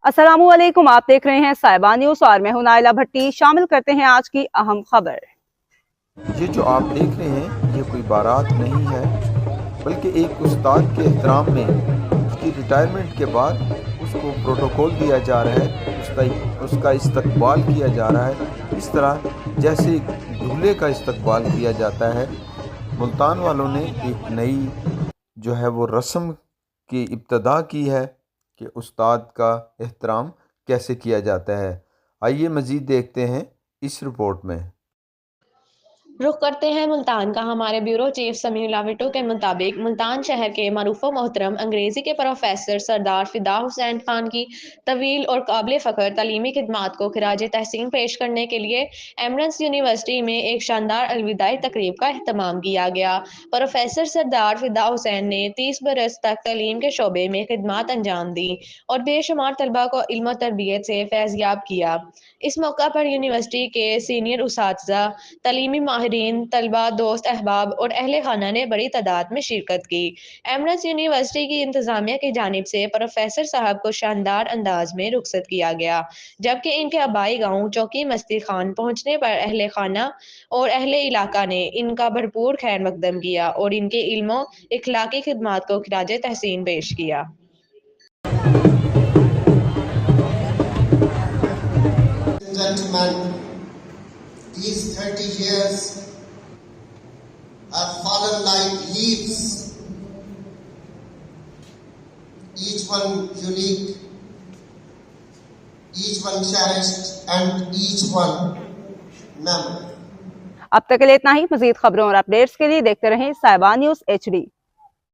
अस्सलामुअलैकुम, आप देख रहे हैं साहिबा न्यूज और मैं हूं नाइला भट्टी। शामिल करते हैं आज की अहम खबर। ये जो आप देख रहे हैं ये कोई बारात नहीं है, बल्कि एक उस्ताद के एहतराम में उसकी रिटायरमेंट के बाद उसको प्रोटोकॉल दिया जा रहा है, उसका इस्तकबाल किया जा रहा है, इस तरह जैसे दूल्हे का इस्तकबाल किया जाता है। मुल्तान वालों ने एक नई जो है वो रस्म की इब्तदा की है कि उस्ताद का एहतराम कैसे किया जाता है। आइए मज़ीद देखते हैं इस रिपोर्ट में। रुख करते हैं मुल्तान का। हमारे ब्यूरो चीफ समीउल्लाह भुट्टो के मुताबिक मुल्तान शहर के मरूफ मोहतरम अंग्रेज़ी के प्रोफेसर सरदार फिदा हुसैन खान की तवील और काबिल फ़ख्र तलीमी खिदमात को खिराज तहसीन पेश करने के लिए एमरेंस यूनिवर्सिटी में एक शानदार अलविदाई तकरीब का अहतमाम किया गया। प्रोफेसर सरदार फिदा हुसैन ने 30 बरस तक तलीम के शोबे में खिदमात अंजाम दी और बेशुमार तलबा को इल्म और तरबियत से फैज़याब किया। इस मौका पर यूनिवर्सिटी के सीनियर उसातिज़ा, तलीमी माहिरीन, तलबा, दोस्त अहबाब और अहले खाना ने बड़ी तादाद में शिरकत की। एमरेंस यूनिवर्सिटी की इंतज़ामिया की जानिब से प्रोफेसर साहब को शानदार अंदाज में रुखसत किया गया, जबकि इनके आबाई गाँव चौकी मस्ती खान पहुँचने पर अहले खाना और अहले इलाका ने इनका भरपूर खैर मकदम किया और इनके इल्मो इखलाकी खिदमात को खिराज तहसीन पेश किया। Gentlemen, these 30 years have fallen like leaves, each one unique, each one cherished, and each one memorable. अब तक के लिए इतना ही। मजीद खबरों और अपडेट्स के लिए देखते रहें साहिबा न्यूज HD।